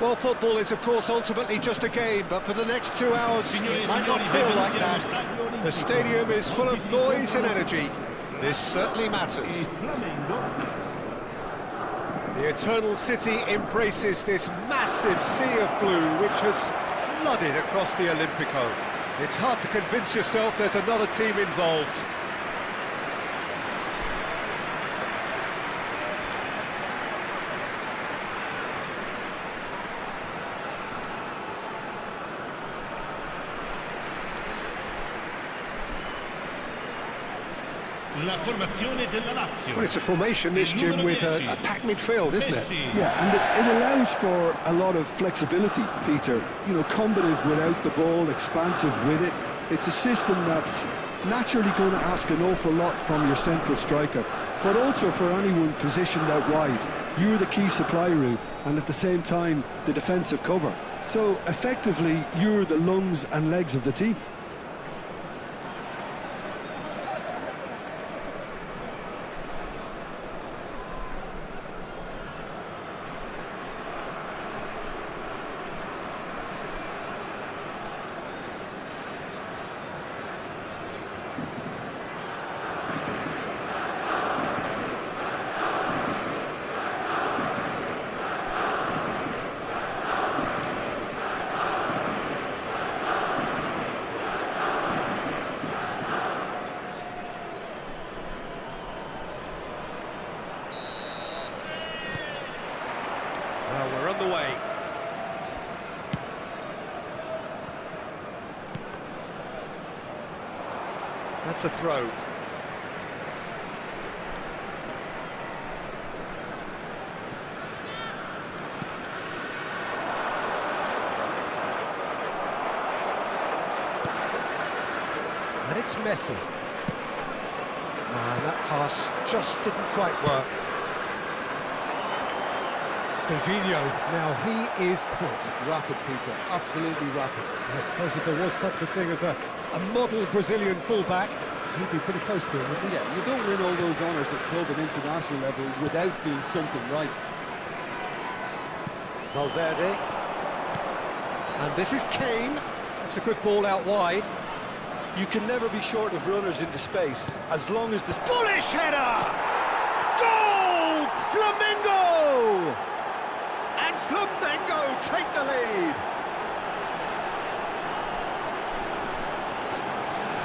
Well, football is, of course, ultimately just a game, but for the next 2 hours, it might not feel like that. The stadium is full of noise and energy. This certainly matters. The Eternal City embraces this massive sea of blue, which has flooded across the Olympico. It's hard to convince yourself there's another team involved. La formazione della Lazio. Well, it's a formation, this, Jim, with a packed midfield, isn't it? Yeah, and it allows for a lot of flexibility, Peter. You know, combative without the ball, expansive with it. It's a system that's naturally going to ask an awful lot from your central striker, but also for anyone positioned out wide. You're the key supply route, and at the same time, the defensive cover. So, effectively, you're the lungs and legs of the team. Well, we're on the way. That's a throw. And it's Messi. And that pass just didn't quite work. Serginho, now he is quick. Rapid, Peter, absolutely rapid. I suppose if there was such a thing as a model Brazilian fullback, he'd be pretty close to him, wouldn't he? Yeah, you don't win all those honours at club and international level without doing something right. Valverde. And this is Kane. That's a good ball out wide. You can never be short of runners into space, as long as the... Bullish header! Goal! Flamengo! And Flamengo take the lead.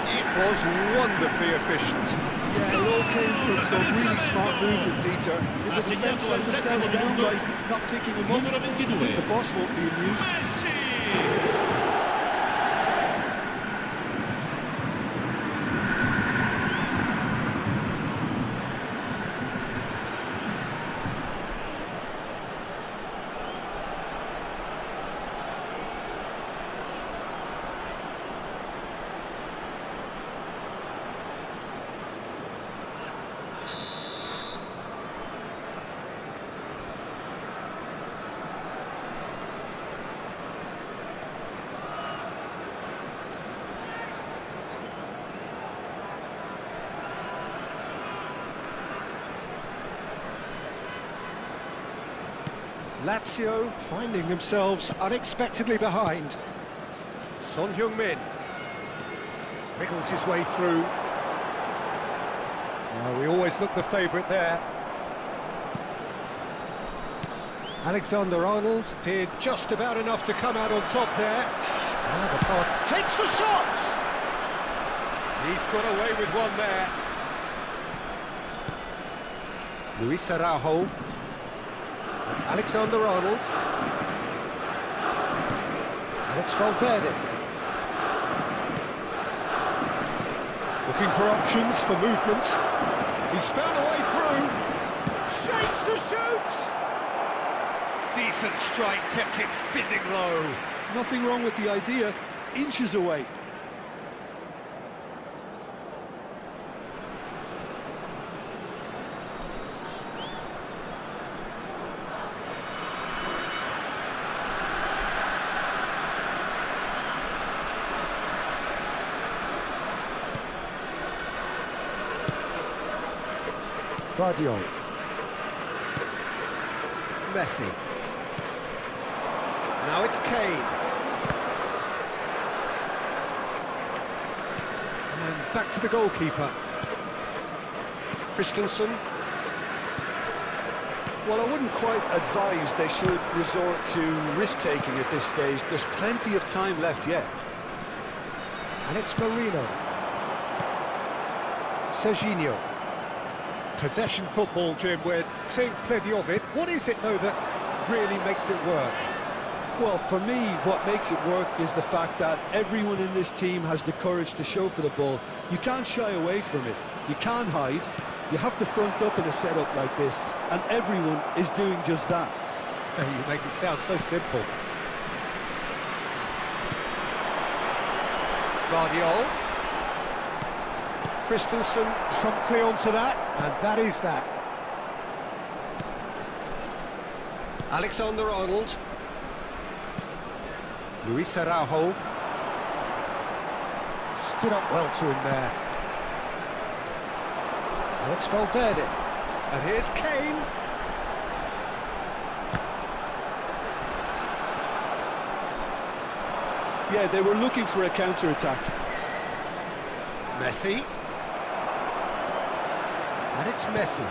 It was wonderfully efficient. Yeah, it all came from some really smart movement, Dieter. Did the defence let themselves down by not picking him up? I think the boss won't be amused. Lazio finding themselves unexpectedly behind. Son Heung-min wriggles his way through. Well, we always look the favourite there. Alexander-Arnold did just about enough to come out on top there. Now the path takes the shot! He's got away with one there. Luis Araujo. Alexander-Arnold. And it's Valverde. Looking for options for movement. He's found a way through. Shapes to shoot! Decent strike, kept it fizzing low. Nothing wrong with the idea. Inches away. Vardiol. Messi. Now it's Kane. And back to the goalkeeper. Christensen. Well, I wouldn't quite advise they should resort to risk-taking at this stage. There's plenty of time left yet. And it's Marino. Serginho. Possession football, Jim, we're seeing plenty of it. What is it, though, that really makes it work? Well, for me, what makes it work is the fact that everyone in this team has the courage to show for the ball. You can't shy away from it. You can't hide. You have to front up in a setup like this, and everyone is doing just that. You make it sound so simple. Guardiola. Christensen promptly onto that, and that is that. Alexander-Arnold. Luis Araujo. Stood up well to him there. Now it's Valverde. And here's Kane. Yeah, they were looking for a counter-attack. Messi. And it's Messi.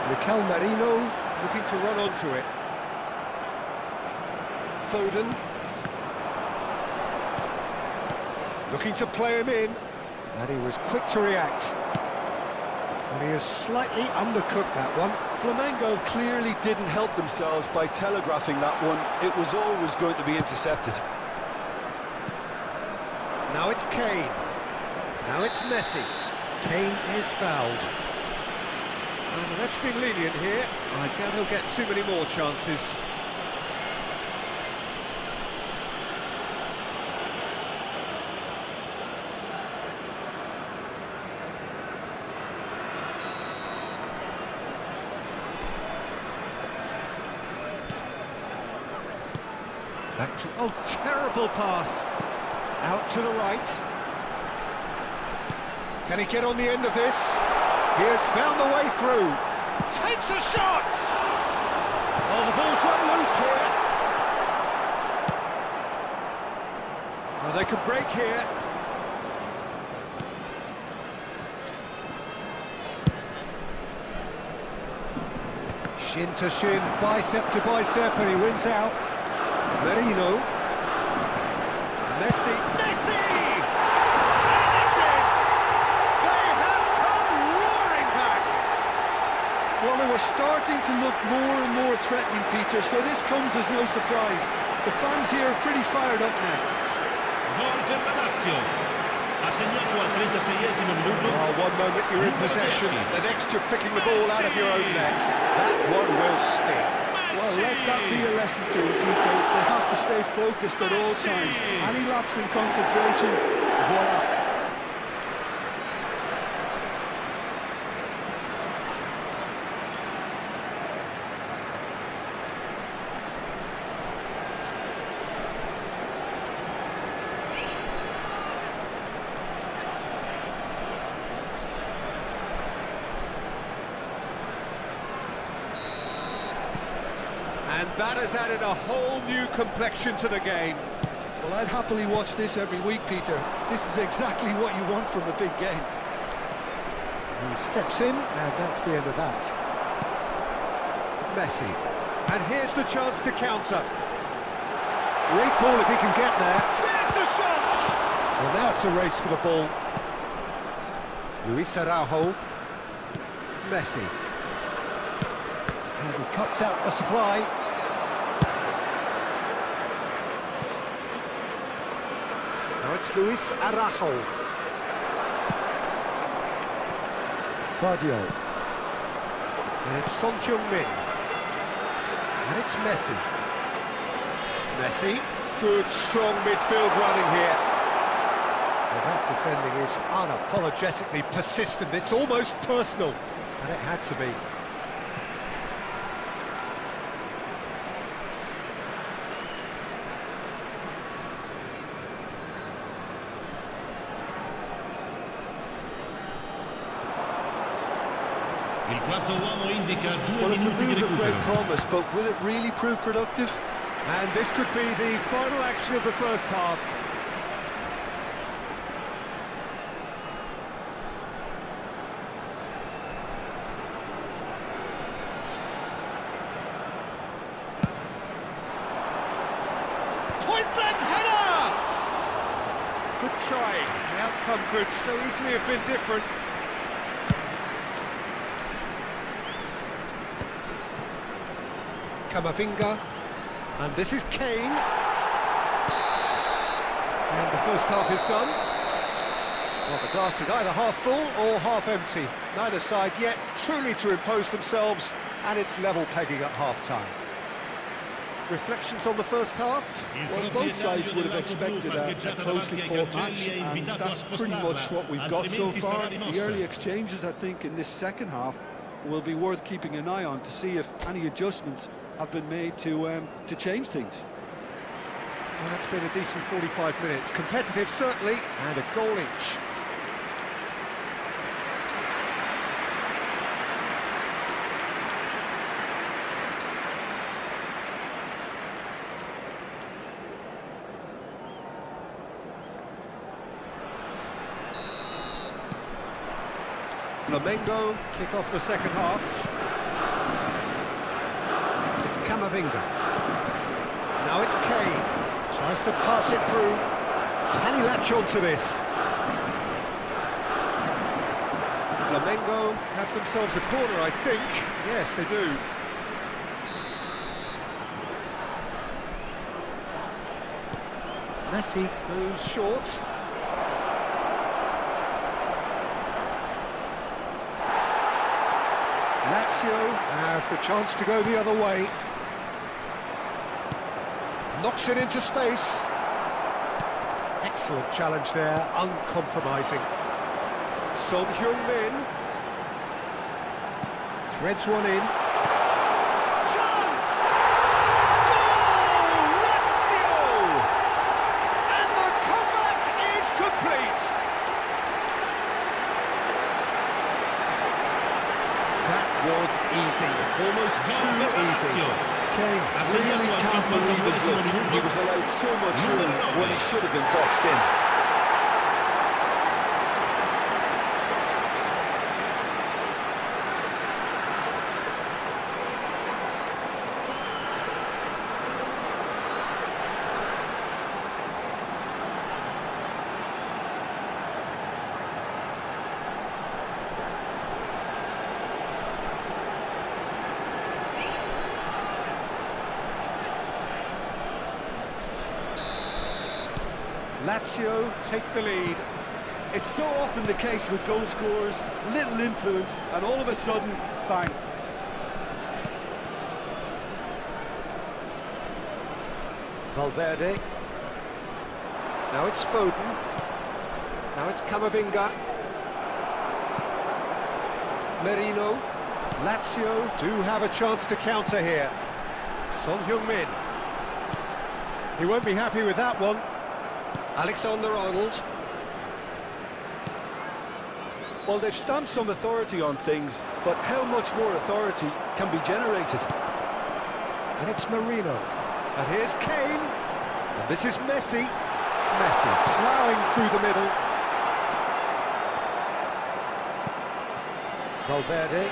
Mikel Merino looking to run onto it. Foden. Looking to play him in. And he was quick to react. And he has slightly undercooked that one. Flamengo clearly didn't help themselves by telegraphing that one. It was always going to be intercepted. Now it's Kane. Now it's Messi. Kane is fouled. And the ref's been lenient here. I doubt he'll get too many more chances. Back to... Oh, terrible pass. Out to the right. Can he get on the end of this? He has found the way through. Takes a shot! Oh, the ball's run loose here. Well, they could break here. Shin to shin, bicep to bicep, and he wins out. Merino. Messi. Messi! That's it! They have come roaring back! Well, they were starting to look more and more threatening, Peter, so this comes as no surprise. The fans here are pretty fired up now. Gol per la Lazio. Ha segnato al 36esimo minuto. Oh, one moment you're in possession, the next you're picking the ball out of your own net. That one will sting. Well, let that be a lesson to them, Peter. They have to stay focused at all times. Any lapse in concentration, voila. And that has added a whole new complexion to the game. Well, I'd happily watch this every week, Peter. This is exactly what you want from a big game. He steps in, and that's the end of that. Messi. And here's the chance to counter. Great ball if he can get there. There's the shot! Well, now it's a race for the ball. Luis Araujo. Messi. And he cuts out the supply. Now it's Luis Araujo. Guardiola. And it's Son Heung-min. And it's Messi. Messi. Good, strong midfield running here. Well, that defending is unapologetically persistent. It's almost personal. And it had to be. Il quarto uomo indica 2 Well, it's a minuti di move of great recupero. promise, but will it really prove productive? And this could be the final action of the first half. Point-blank header! Good try. The outcome could so easily have been different. Camavinga, and this is Kane. And the first half is done. Well, the glass is either half full or half empty. Neither side yet truly to impose themselves, and it's level pegging at half-time. Reflections on the first half? Well, both sides would have expected a closely fought match, and that's pretty much what we've got so far. The early exchanges, I think, in this second half will be worth keeping an eye on to see if any adjustments have been made to change things. Well, that's been a decent 45 minutes. Competitive, certainly, and a goal each. Flamengo kick off the second half. It's Camavinga. Now it's Kane. Tries to pass it through. Can he latch on to this? Flamengo have themselves a corner, I think. Yes, they do. Messi goes short. Lazio have the chance to go the other way. Knocks it into space. Excellent challenge there, uncompromising. Son Heung-min threads one in. Chance! Goal! Lazio! And the comeback is complete! That was easy, almost too easy. Kane really can't believe his luck. He was allowed so much room when he should have been boxed in. Lazio take the lead. It's so often the case with goal scorers, little influence, and all of a sudden, bang. Valverde. Now it's Foden. Now it's Camavinga. Merino. Lazio do have a chance to counter here. Son Heung-min. He won't be happy with that one. Alexander-Arnold. Well, they've stamped some authority on things, but how much more authority can be generated? And it's Merino. And here's Kane. And this is Messi. Messi ploughing through the middle. Valverde.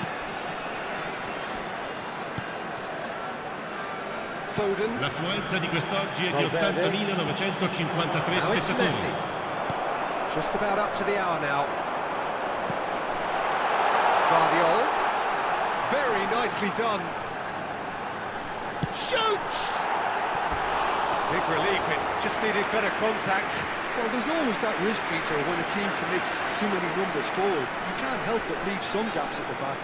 Foden. L'affluenza di quest'oggi è di 80.953 Now it's spettatori. Messi. Just about up to the hour now. Guardiola. Very nicely done. Shoots! Big relief, it just needed better contact. Well, there's always that risk, Peter, when a team commits too many numbers forward. You can't help but leave some gaps at the back.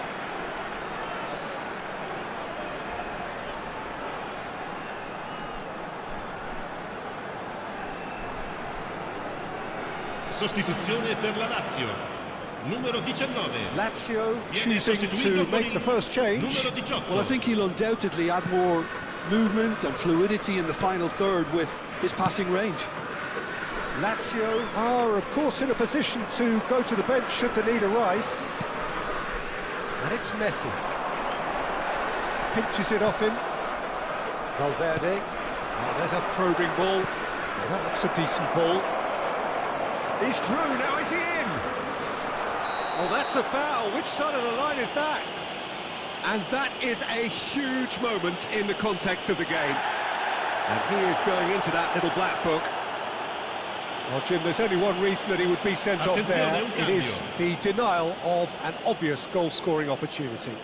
Sostituzione per la Lazio. Numero 19. Lazio choosing to make the first change. Numero 18. Well, I think he'll undoubtedly add more movement and fluidity in the final third with his passing range. Lazio are, of course, in a position to go to the bench should the need arise. And it's Messi. Pinches it off him. Valverde. Oh, there's a probing ball. Well, that looks a decent ball. He's through, now is he in? Oh, that's a foul. Which side of the line is that? And that is a huge moment in the context of the game. And he is going into that little black book. Well, Jim, there's only one reason that he would be sent off there. It is the denial of an obvious goal-scoring opportunity.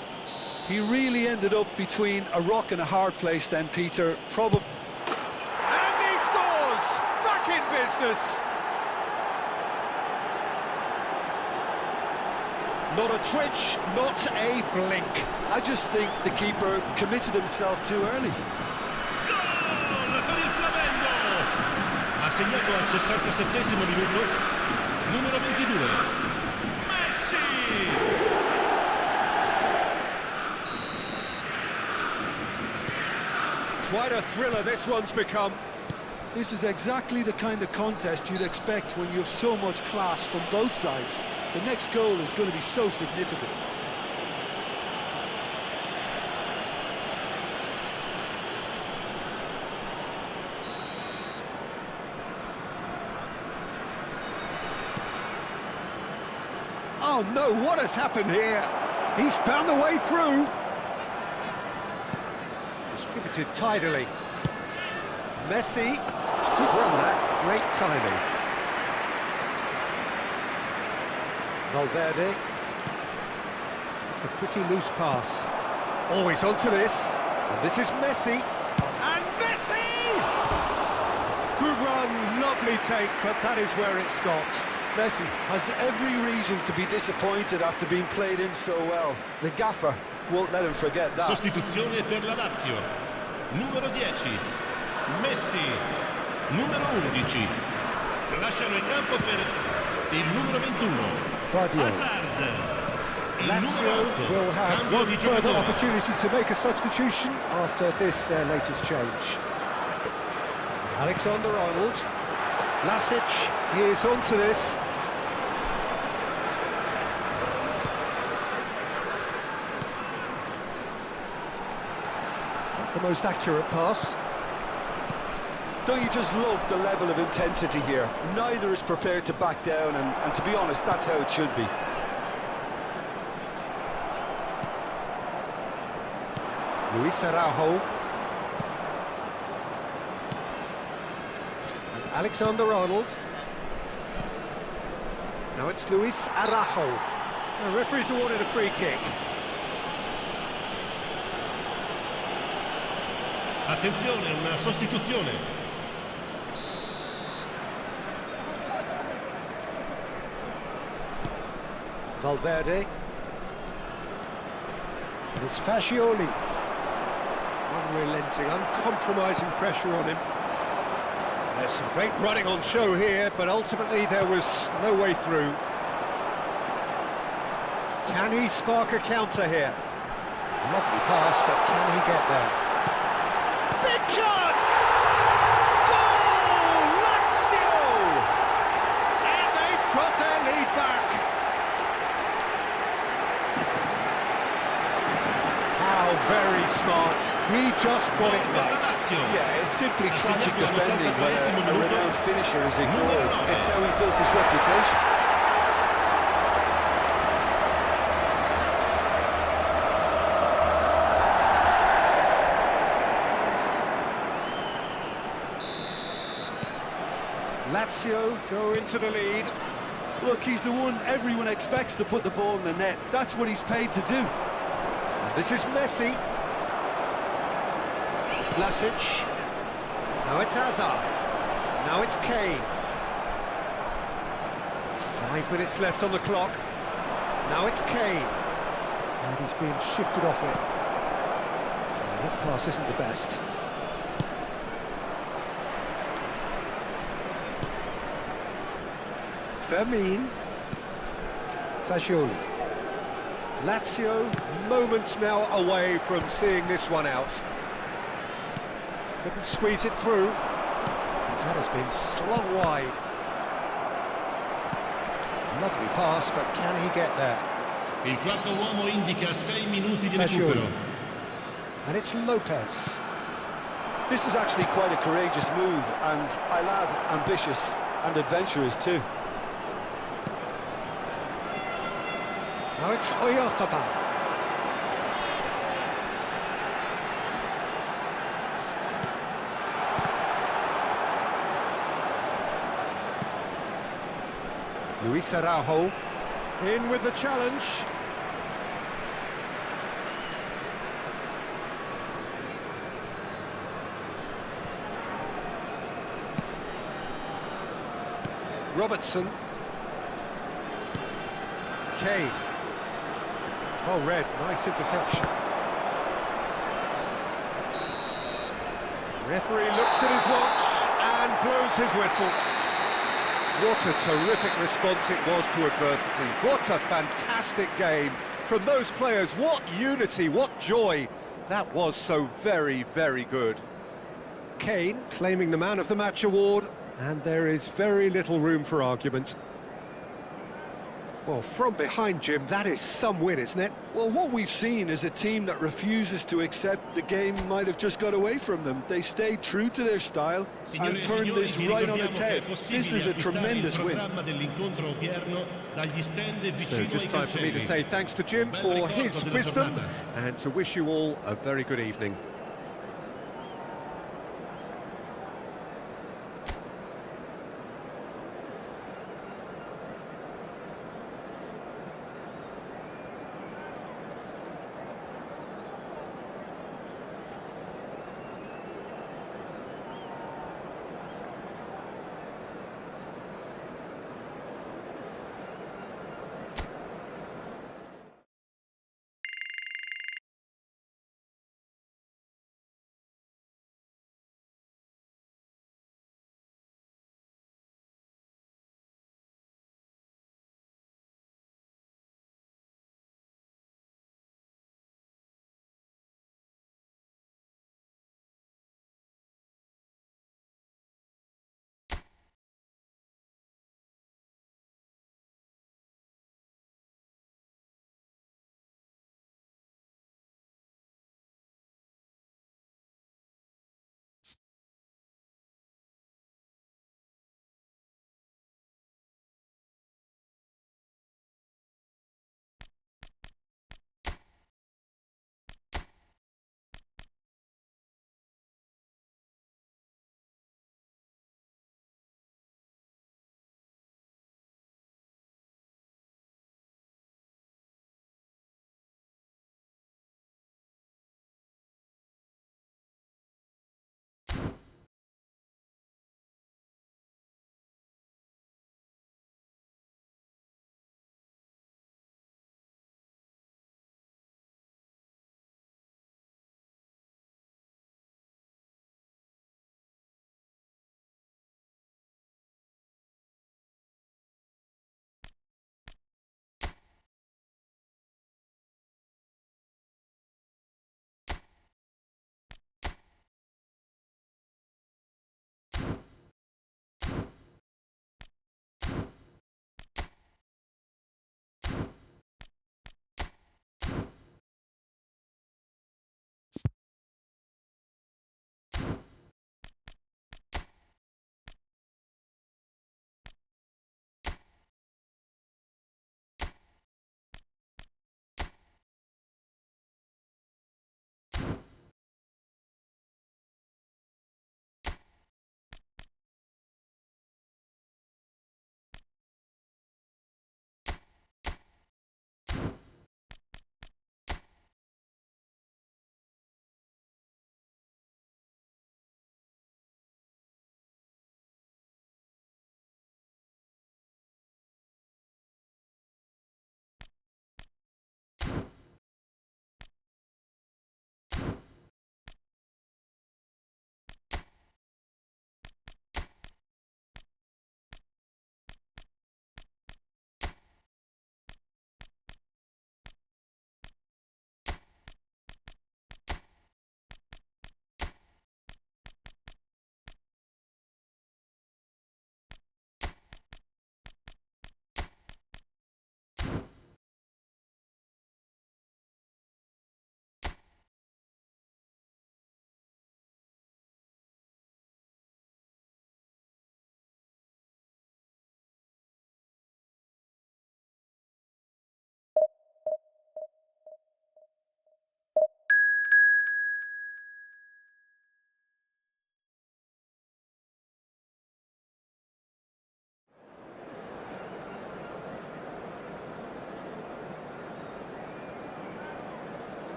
He really ended up between a rock and a hard place then, Peter. Probably. And he scores! Back in business! Not a twitch, not a blink. I just think the keeper committed himself too early. Gol per il Flamengo! Ha segnato al 67esimo minuto numero 22. Messi! Quite a thriller this one's become. This is exactly the kind of contest you'd expect when you have so much class from both sides. The next goal is going to be so significant. Oh no, what has happened here? He's found a way through. Distributed tidily. Messi. It's good run, that. Great timing. Valverde. It's a pretty loose pass. Oh, he's onto this. And this is Messi. And Messi! Good run, lovely take, but that is where it stopped. Messi has every reason to be disappointed after being played in so well. The gaffer won't let him forget that. Sostituzione per la Lazio. Numero 10. Messi. Numero 11. Lasciano il campo per il numero 21. Hazard. Lazio will have one further opportunity to make a substitution after this, their latest change. Alexander-Arnold. Vlasic is onto this. Not the most accurate pass. Don't you just love the level of intensity here? Neither is prepared to back down, and to be honest, that's how it should be. Luis Araujo. And Alexander-Arnold. Now it's Luis Araujo. The referee's awarded a free kick. Attenzione, una sostituzione. Valverde. And it's Fascioli. Unrelenting, uncompromising pressure on him. There's some great running on show here, but ultimately there was no way through. Can he spark a counter here? Lovely pass, but can he get there? Big chance! Goal! Lazio! And they've got their lead back. How very smart. He just got it right. Yeah, it's simply tragic defending when a renowned finisher is ignored. It's how he built his reputation. Lazio go into the lead. Look, he's the one everyone expects to put the ball in the net. That's what he's paid to do. This is Messi. Vlasic. Now it's Hazard. Now it's Kane. 5 minutes left on the clock. Now it's Kane. And he's being shifted off it. That pass isn't the best. Fermin. Fascioli. Lazio moments now away from seeing this one out. Couldn't squeeze it through. That has been slung wide. Lovely pass, but can he get there? Il quarto uomo indica 6 minuti di Fascioli. recupero. And it's Lopez. This is actually quite a courageous move, and I'll add ambitious and adventurous too. Now it's Oyarzabal. Luis Araujo in with the challenge. Robertson. Kane. Oh, Red, nice interception. Referee looks at his watch and blows his whistle. What a terrific response it was to adversity. What a fantastic game from those players. What unity, what joy. That was so very, very good. Kane claiming the Man of the Match award, and there is very little room for argument. Well, from behind, Jim, that is some win, isn't it? Well, what we've seen is a team that refuses to accept the game might have just got away from them. They stayed true to their style and turned this right on its head. This is a tremendous win. So just time for me to say thanks to Jim for his wisdom and to wish you all a very good evening.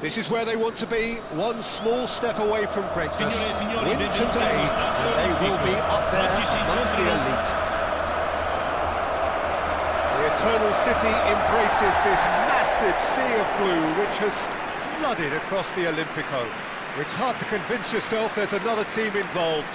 This is where they want to be, one small step away from greatness. Signore e signori, Win benvenuti today, allo Stadio and they will be Olimpico. up there Oggi si amongst the incontrano elite. The Eternal City embraces this massive sea of blue which has flooded across the Olimpico. It's hard to convince yourself there's another team involved.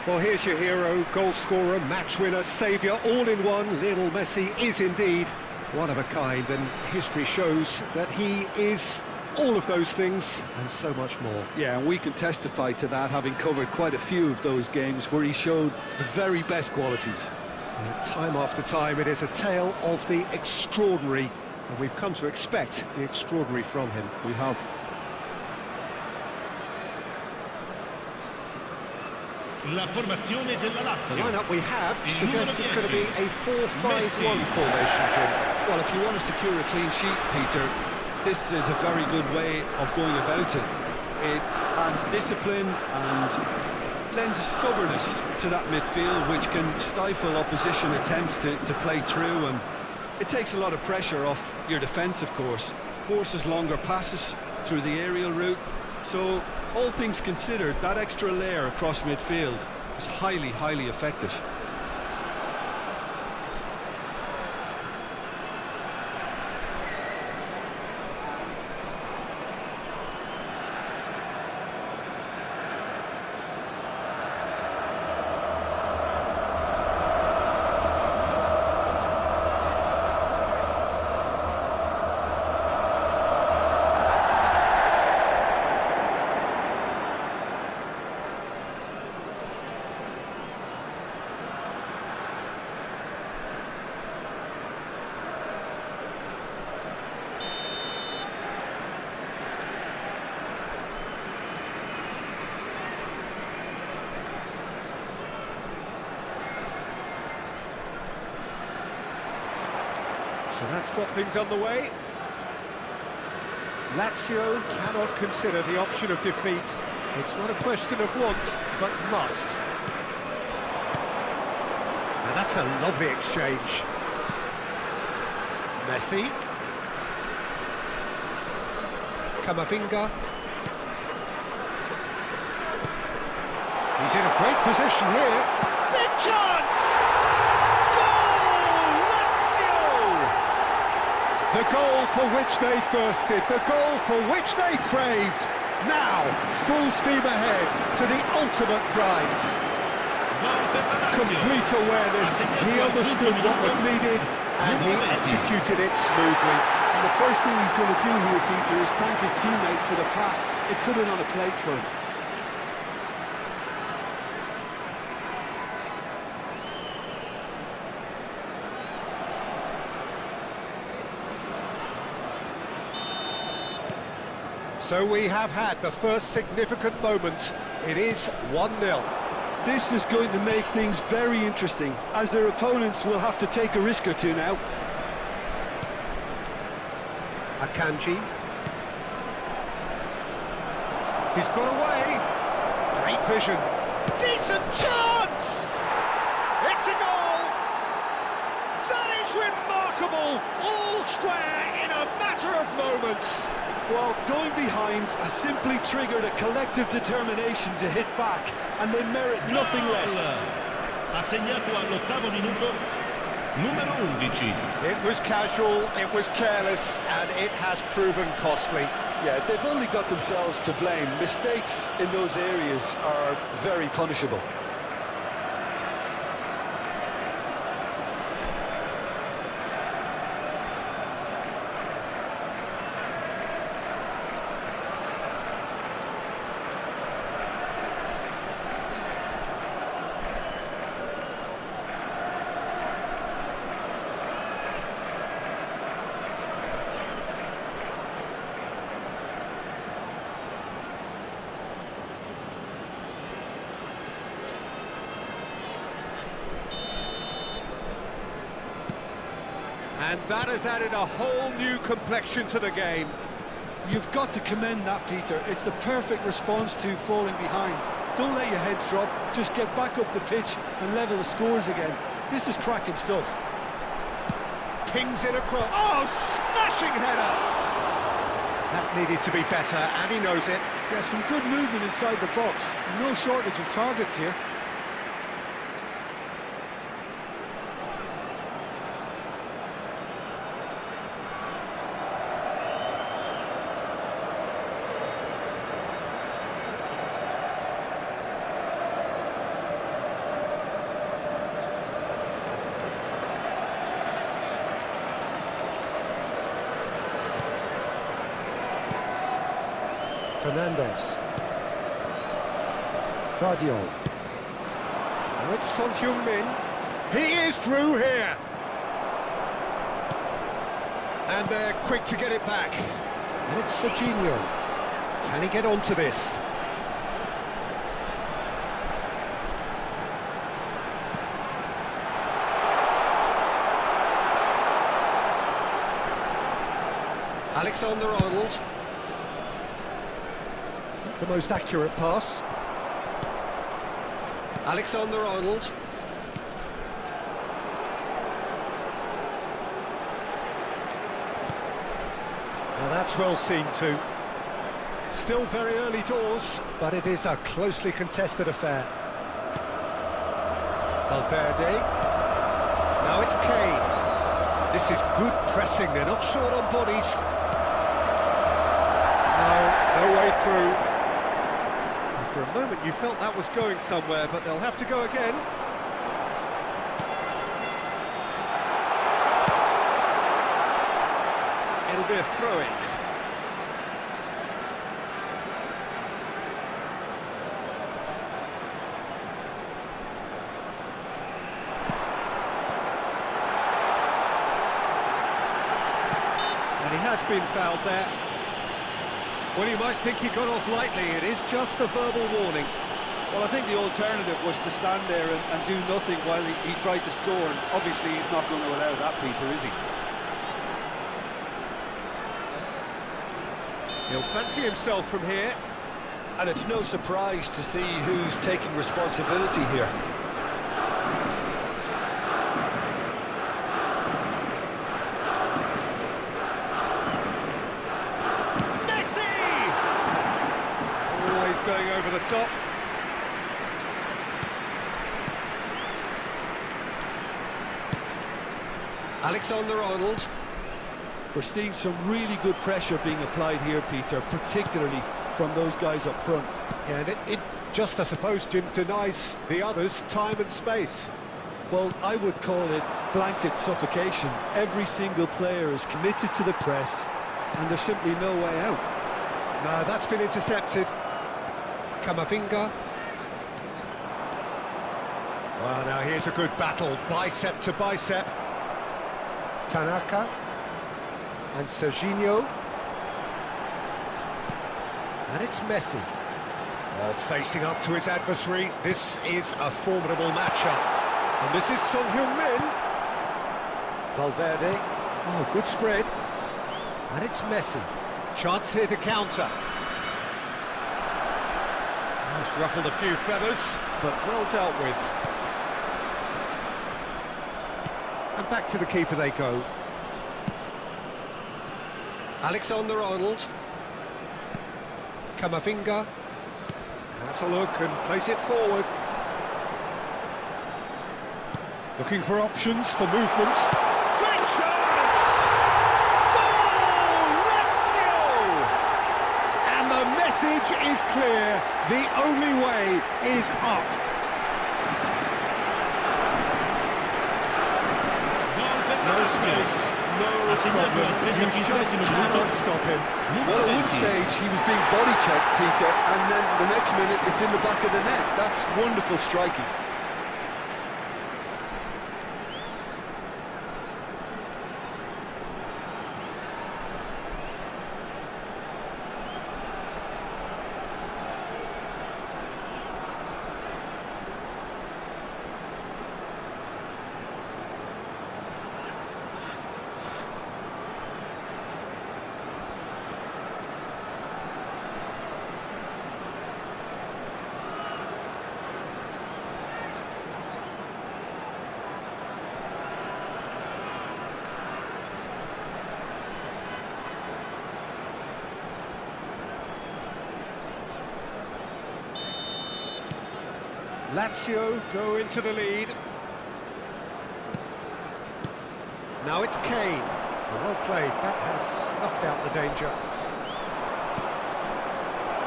Well, here's your hero, goal scorer, match winner, saviour, all in one. Lionel Messi is indeed one of a kind, and history shows that he is all of those things and so much more. Yeah, and we can testify to that, having covered quite a few of those games where he showed the very best qualities. Time after time, it is a tale of the extraordinary, and we've come to expect the extraordinary from him. We have. La formazione della The Lazio. lineup we have Il suggests numero it's going to be 10. a 4-5-1 Messi. formation, Jim. Well, if you want to secure a clean sheet, Peter, this is a very good way of going about it. It adds discipline and lends a stubbornness to that midfield, which can stifle opposition attempts to play through, and it takes a lot of pressure off your defence, of course. Forces longer passes through the aerial route, so all things considered, that extra layer across midfield is highly, highly effective. So that's got things on the way. Lazio cannot consider the option of defeat. It's not a question of want, but must. And that's a lovely exchange. Messi. Camavinga. He's in a great position here. Big chance! The goal for which they thirsted, the goal for which they craved. Now, full steam ahead to the ultimate prize. Complete awareness, he understood what was needed and he executed it smoothly. And the first thing he's going to do here, Peter, is thank his teammate for the pass. It put it on a plate for him. So we have had the first significant moment. It is 1-0. This is going to make things very interesting, as their opponents will have to take a risk or two now. Akanji. He's got away. Great vision. Decent chance! It's a goal! That is remarkable! All square in a matter of moments. Well, going behind has simply triggered a collective determination to hit back, and they merit nothing less. Ha segnato all'8º minuto numero 11. It was casual, it was careless, and it has proven costly. Yeah, they've only got themselves to blame. Mistakes in those areas are very punishable. And that has added a whole new complexion to the game. You've got to commend that, Peter. It's the perfect response to falling behind. Don't let your heads drop, just get back up the pitch and level the scores again. This is cracking stuff. Pings in across. Oh, smashing header! That needed to be better, and he knows it. Yeah, some good movement inside the box. No shortage of targets here. Fernandez. Vardiol. Now it's Son Heung-min. He is through here. And they're quick to get it back. And it's Serginho. Can he get onto this? Alexander-Arnold. The most accurate pass. Alexander-Arnold. Now that's well seen too. Still very early doors, but it is a closely contested affair. Valverde. Now it's Kane. This is good pressing, they're not short on bodies. No way through. For a moment you felt that was going somewhere, but they'll have to go again. It'll be a throw-in. And he has been fouled there. Well, you might think he got off lightly. It is just a verbal warning. Well, I think the alternative was to stand there and do nothing while he tried to score. And obviously, he's not going to allow that, Peter, is he? He'll fancy himself from here. And it's no surprise to see who's taking responsibility here. Going over the top. Alexander-Arnold. We're seeing some really good pressure being applied here, Peter, particularly from those guys up front. Yeah, and it just, I suppose, Jim, denies the others time and space. Well, I would call it blanket suffocation. Every single player is committed to the press, and there's simply no way out. No, that's been intercepted. Camavinga. Well, now here's a good battle, bicep to bicep. Tanaka and Serginho. And it's Messi. Facing up to his adversary. This is a formidable matchup. And this is Son Heung-min. Valverde. Oh, good spread. And it's Messi. Chance here to counter. It's ruffled a few feathers, but well dealt with. And back to the keeper they go. Alexander-Arnold. Camavinga. Has a look and plays it forward. Looking for options, for movement. Great chance! Goal! Lazio! And the message is clear. The only way is up. No space, no problem. You just cannot stop him. Well, at one stage he was being body checked, Peter, and then the next minute it's in the back of the net. That's wonderful striking. Lazio go into the lead. Now it's Kane. Well played, that has snuffed out the danger.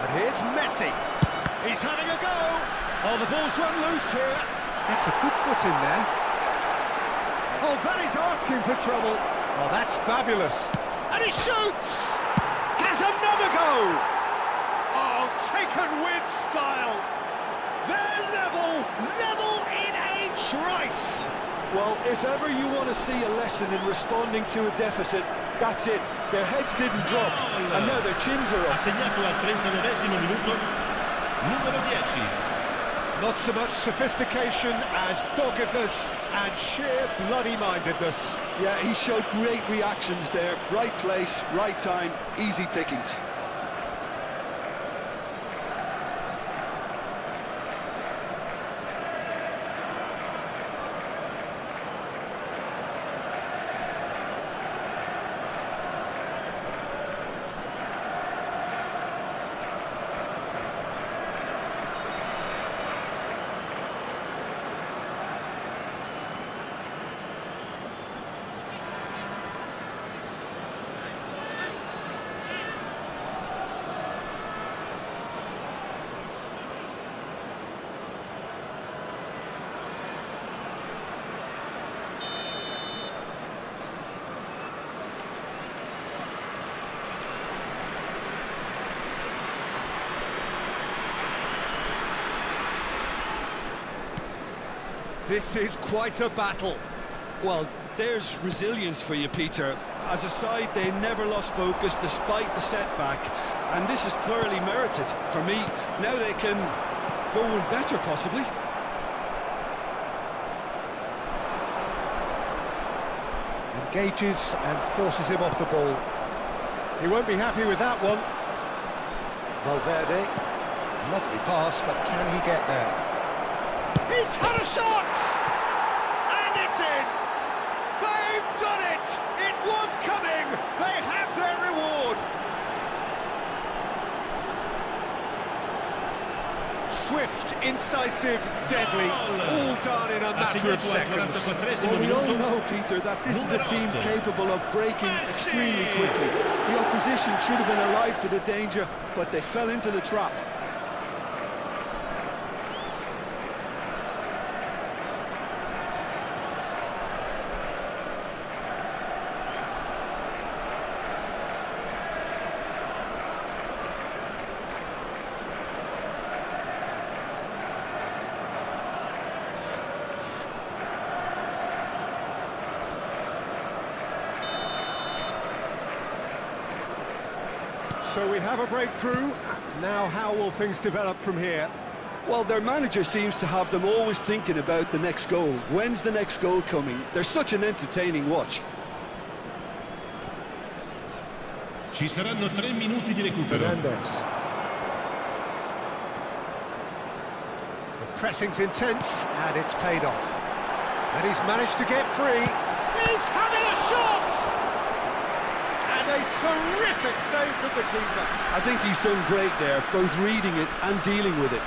And here's Messi. He's having a go. Oh, the ball's run loose here. That's a good foot in there. Oh, that is asking for trouble. Oh, that's fabulous. And he shoots! Has another go! Oh, taken with style. They're level in a trice. Well, if ever you want to see a lesson in responding to a deficit, that's it. Their heads didn't drop, and now their chins are Ha up. segnato al 39esimo minuto, numero 10. Not so much sophistication as doggedness and sheer bloody-mindedness. Yeah, he showed great reactions there. Right place, right time, easy pickings. This is quite a battle. Well, there's resilience for you, Peter. As a side, they never lost focus despite the setback, and this is thoroughly merited. For me, now they can go one better, possibly. Engages and forces him off the ball. He won't be happy with that one. Valverde. Lovely pass, but can he get there? He's had a shot! And it's in! They've done it! It was coming! They have their reward! Swift, incisive, deadly, all done in a matter of seconds. Well, we all know, Peter, that this is a team capable of breaking extremely quickly. The opposition should have been alive to the danger, but they fell into the trap. So we have a breakthrough. Now how will things develop from here? Well, their manager seems to have them always thinking about the next goal. When's the next goal coming? They're such an entertaining watch. Ci saranno 3 minuti di recupero. Fernandez. The pressing's intense, and it's paid off. And he's managed to get free. He's having a shot! And a terrific save from the keeper. I think he's done great there, both reading it and dealing with it.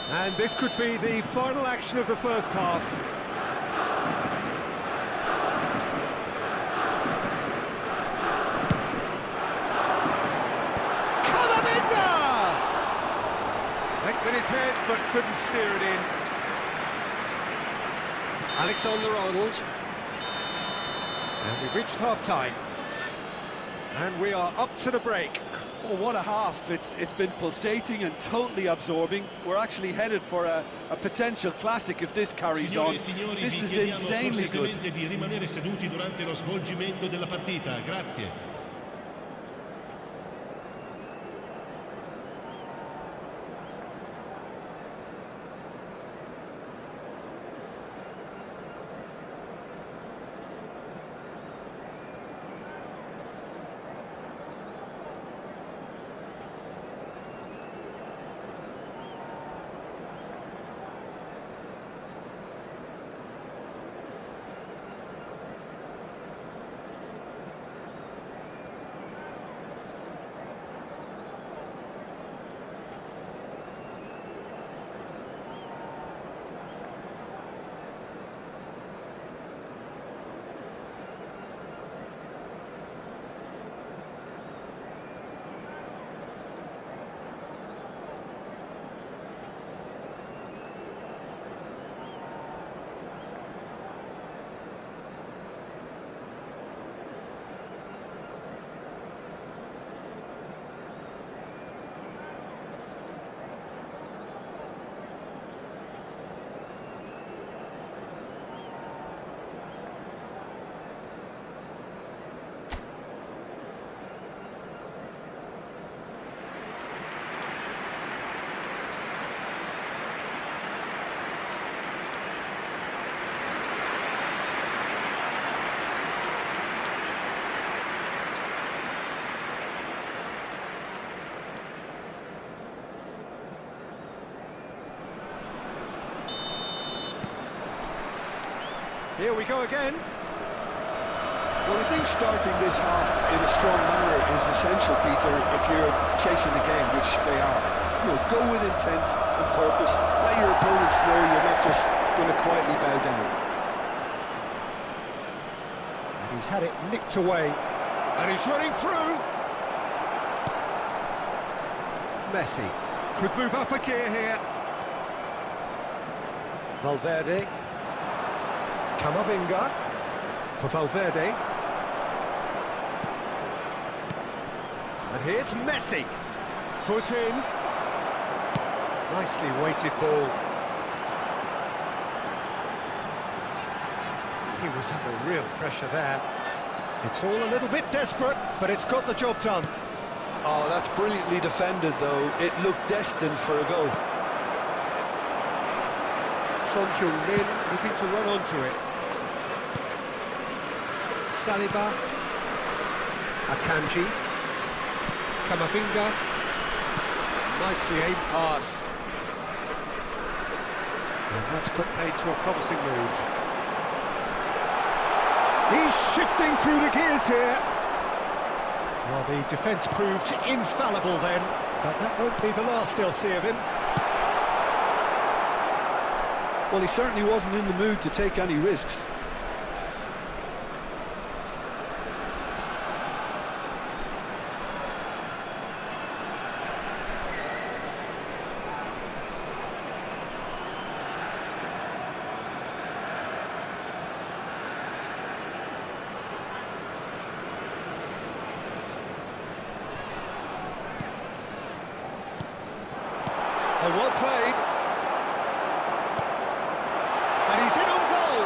And this could be the final action of the first half. Went with his head, but couldn't steer it in. Alexander-Arnold. And we've reached half-time. And we are up to the break. Oh, what a half. It's been pulsating and totally absorbing. We're actually headed for a potential classic if this carries on. This is insanely good. Di rimanere seduti durante lo svolgimento della partita. Grazie. Here we go again. Well, I think starting this half in a strong manner is essential, Peter, if you're chasing the game, which they are. You know, go with intent and purpose. Let your opponents know you're not just going to quietly bow down. And he's had it nicked away. And he's running through. Messi could move up a gear here. Valverde. Camavinga for Valverde. And here's Messi. Foot in. Nicely weighted ball. He was under real pressure there. It's all a little bit desperate, but it's got the job done. Oh, that's brilliantly defended, though. It looked destined for a goal. Son Heung-min looking to run onto it. Saliba. Akanji. Camavinga. Nicely aimed pass. And that's put paid to a promising move. He's shifting through the gears here. Well, the defence proved infallible then, but that won't be the last they'll see of him. Well, he certainly wasn't in the mood to take any risks. Oh, well played. And he's in on goal.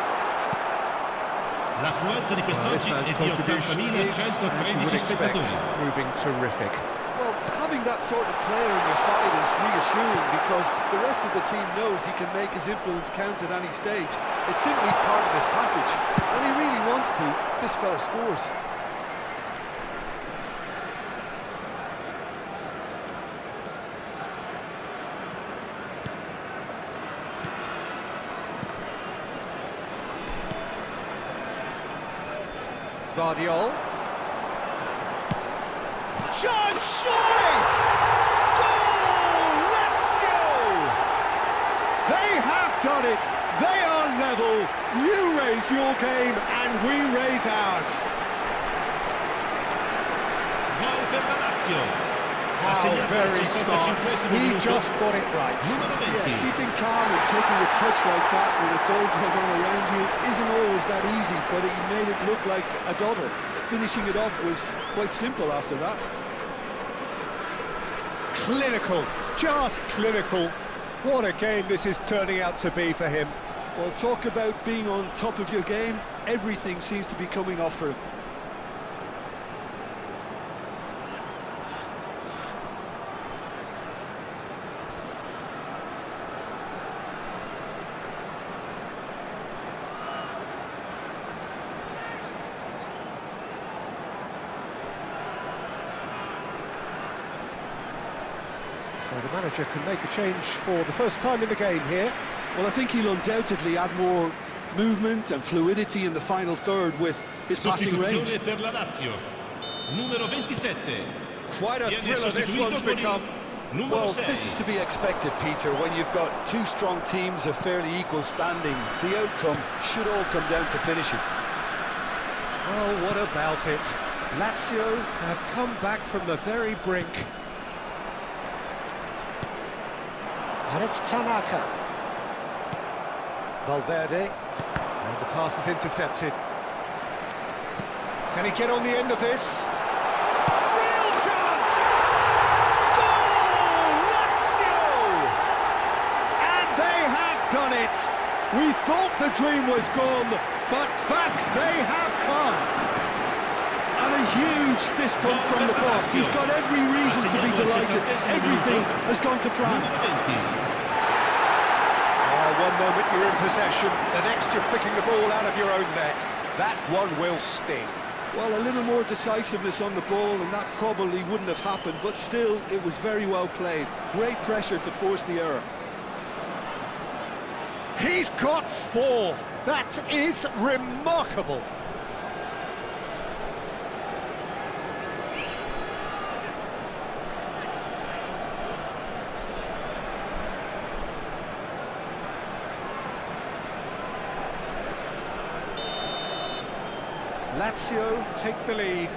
L'affluenza di This quest'oggi man's è di contribution is, as you would 80.113 expect, spettatori. proving terrific. Well, having that sort of player on your side is reassuring because the rest of the team knows he can make his influence count at any stage. It's simply part of his package. When he really wants to, this fella scores. Guardiola. Chance, surely! Goal! Lazio! They have done it! They are level! You raise your game and we raise ours! Gol per la Lazio. How very smart! He just got it right. Numero 20. Yeah, keeping calm and taking a touch like that when it's all going on around you isn't always that easy, but he made it look like a double. Finishing it off was quite simple after that. Clinical, just clinical. What a game this is turning out to be for him. Well, talk about being on top of your game. Everything seems to be coming off for him. So the manager can make a change for the first time in the game here. Well, I think he'll undoubtedly add more movement and fluidity in the final third with his passing range. Sostituzione per la Lazio. Numero 27. Quite a thriller this one's become. Numero Well, 6. this is to be expected, Peter, when you've got two strong teams of fairly equal standing. The outcome should all come down to finishing. Well, what about it? Lazio have come back from the very brink. And it's Tanaka. Valverde. And the pass is intercepted. Can he get on the end of this? Real chance! Goal! Lazio! And they have done it! We thought the dream was gone, but back they have come! And a huge fist bump from the boss. He's got every reason to be delighted. Everything has gone to plan. Numero 20. One moment you're in possession, the next you're picking the ball out of your own net. That one will sting. Well, a little more decisiveness on the ball and that probably wouldn't have happened, but still, it was very well played. Great pressure to force the error. He's got four. That is remarkable. Lazio take the lead.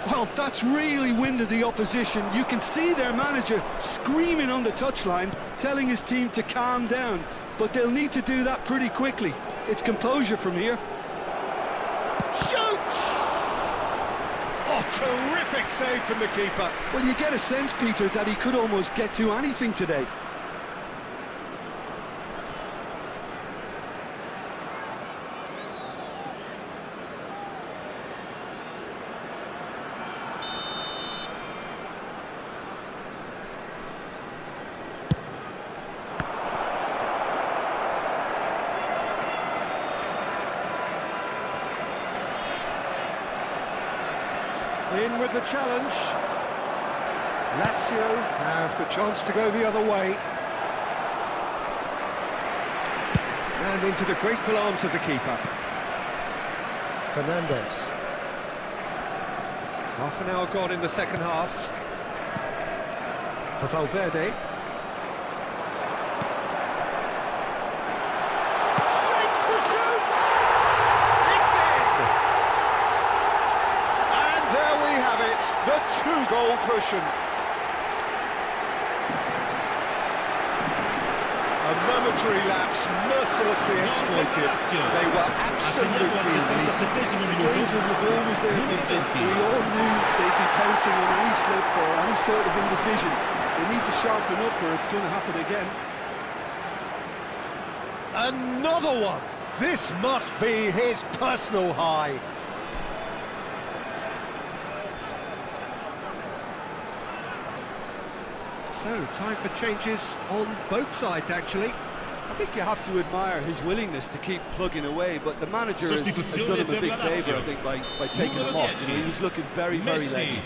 Well, that's really winded the opposition. You can see their manager screaming on the touchline, telling his team to calm down. But they'll need to do that pretty quickly. It's composure from here. Shoots! Oh, terrific save from the keeper. Well, you get a sense, Peter, that he could almost get to anything today. In with the challenge. Lazio have the chance to go the other way. And into the grateful arms of the keeper. Fernandez. Half an hour gone in the second half. For Valverde. Shapes to shoot! It's in! And there we have it, the two-goal cushion. A momentary lapse, mercilessly exploited. They were absolutely released. The danger was always there, Peter. We all knew they'd be pouncing on any slip or any sort of indecision. They need to sharpen up or it's going to happen again. Another one! This must be his personal high. So, time for changes on both sides, actually. I think you have to admire his willingness to keep plugging away, but the manager has done him a big favour, I think, by taking him off. You know, he was looking very, very leggy.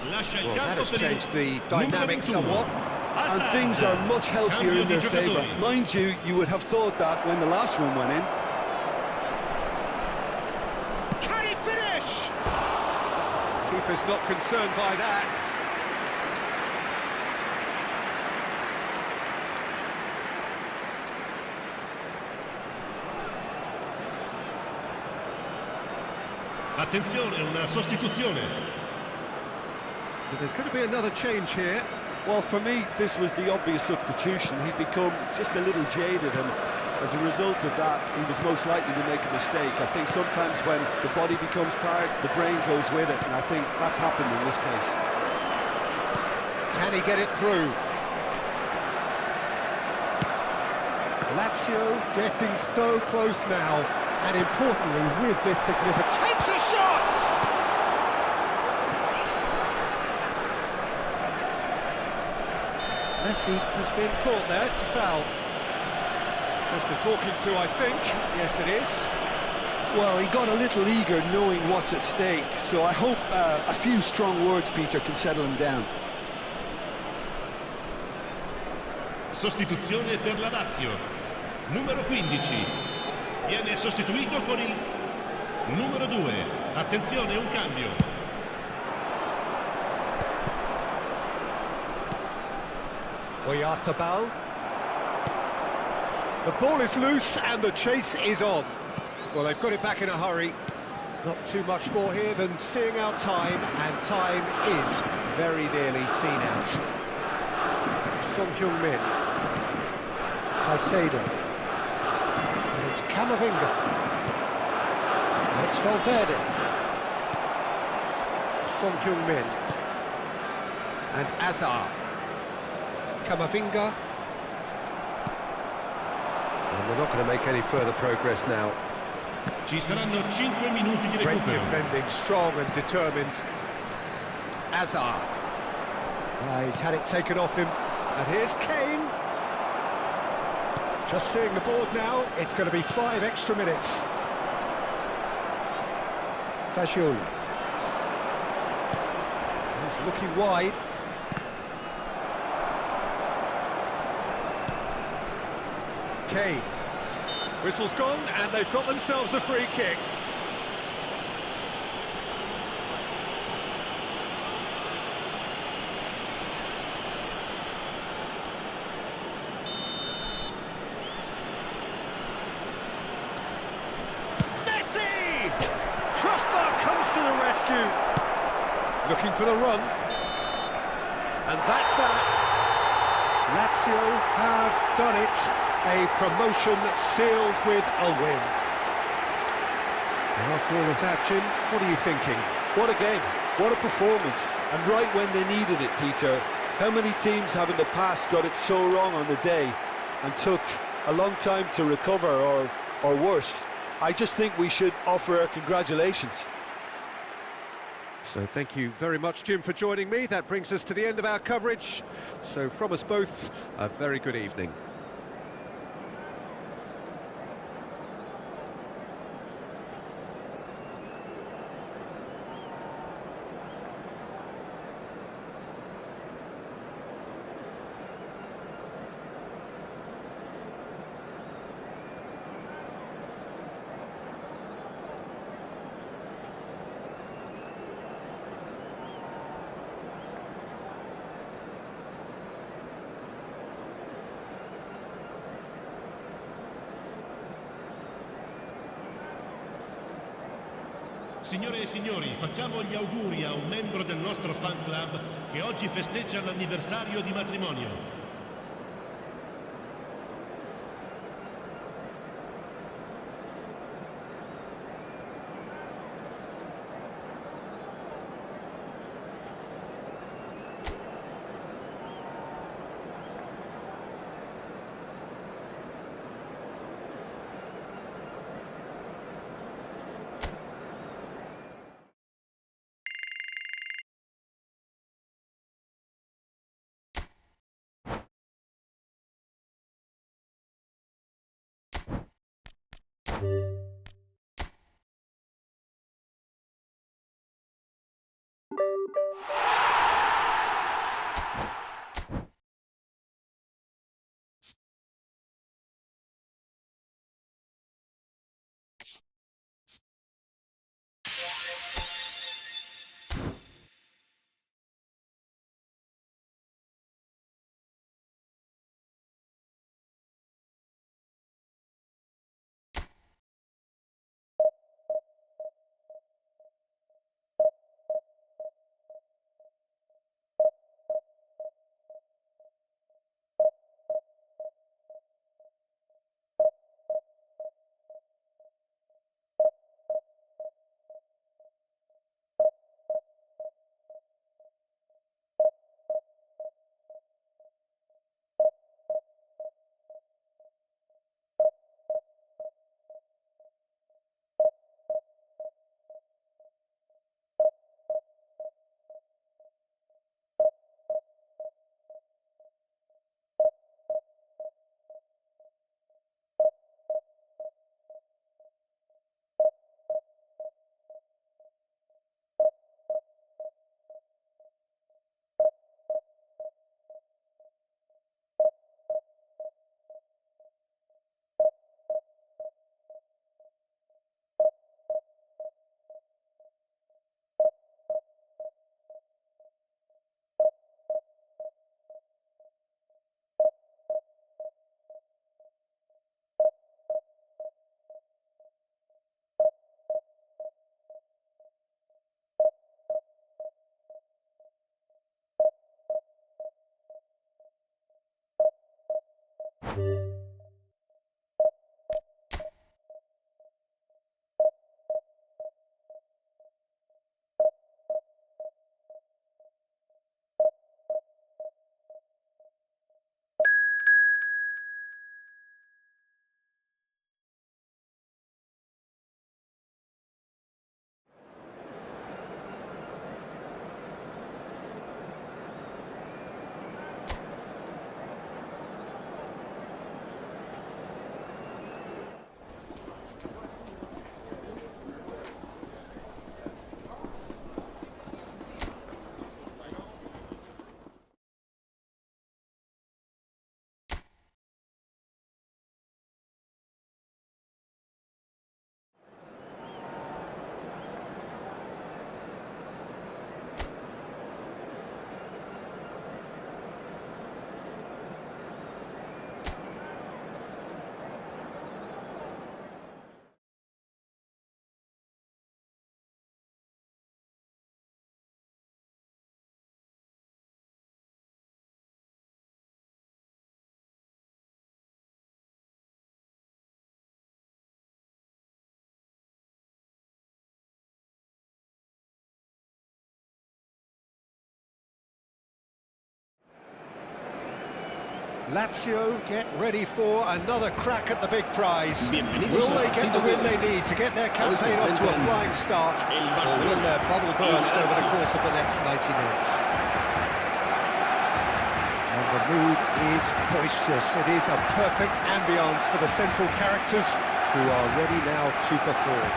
Well, that has changed the dynamic somewhat. And things are much healthier in their favour. Mind you, you would have thought that when the last one went in. Can he finish? Keeper's not concerned by that. Attenzione, una sostituzione. So there's going to be another change here. Well, for me, this was the obvious substitution. He'd become just a little jaded, and as a result of that, he was most likely to make a mistake. I think sometimes when the body becomes tired, the brain goes with it, and I think that's happened in this case. Can he get it through? Lazio getting so close now, and importantly, with this significance... Takes a shot! Messi has been caught there, it's a foul. Just a talking to, I think. Yes, it is. Well, he got a little eager knowing what's at stake, so I hope a few strong words, Peter, can settle him down. Sostituzione per la Lazio. Numero 15. Viene sostituito con il numero 2. Attenzione, un cambio. Oyarzabal. The ball is loose and the chase is on. Well, they've got it back in a hurry. Not too much more here than seeing out time, and time is very nearly seen out. Son Heung-min. Caicedo. And it's Camavinga. And it's Valverde. Son Heung-min. And Azar. Camavinga. And they're not going to make any further progress now. Ci saranno 5 minuti di Great recupero. defending, strong and determined. Azar. He's had it taken off him. And here's Kane. Just seeing the board now, it's going to be 5 extra minutes. Fagioli. He's looking wide. Kane. Whistle's gone, and they've got themselves a free kick. Messi! Crossbar comes to the rescue. Looking for the run. And that's that. Lazio have done it. A promotion sealed with a win. And after all of that, Jim, what are you thinking? What a game, what a performance, and right when they needed it, Peter. How many teams have in the past got it so wrong on the day and took a long time to recover, or worse? I just think we should offer our congratulations. So thank you very much, Jim, for joining me. That brings us to the end of our coverage. So from us both, a very good evening. Signore e signori, facciamo gli auguri a un membro del nostro fan club che oggi festeggia l'anniversario di matrimonio. Lazio get ready for another crack at the big prize. Bienvenidos Will al they get the partido win de they need to get their campaign Hoy se off to a enfrentan flying start, el or Barcelona will their bubble y burst over the Lazio. course of the next 90 minutes? And the mood is boisterous. It is a perfect ambience for the central characters who are ready now to perform.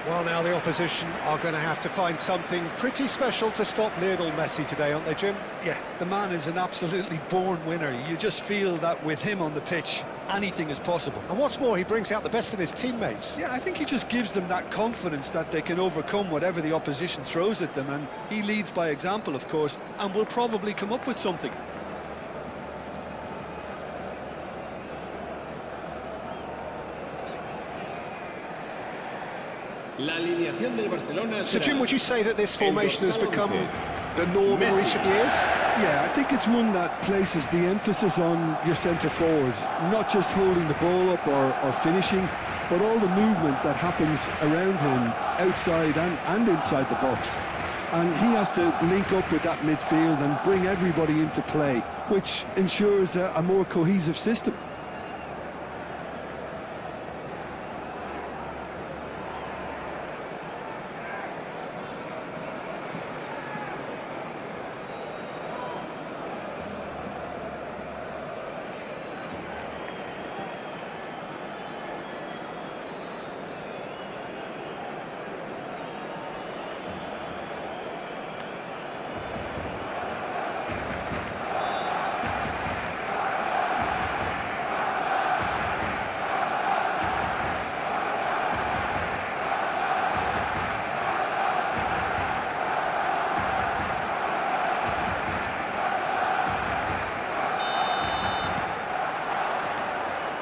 Well, now the opposition are going to have to find something pretty special to stop Lionel Messi today, aren't they, Jim? Yeah, the man is an absolutely born winner. You just feel that with him on the pitch, anything is possible. And what's more, he brings out the best in his teammates. Yeah, I think he just gives them that confidence that they can overcome whatever the opposition throws at them, and he leads by example, of course, and will probably come up with something. La alineación del Barcelona So, será Jim, would you say that this formation has dorsal become 11. the norm in Messi. recent years? Yeah, I think it's one that places the emphasis on your centre forward, not just holding the ball up or finishing, but all the movement that happens around him, outside and inside the box. And he has to link up with that midfield and bring everybody into play, which ensures a more cohesive system.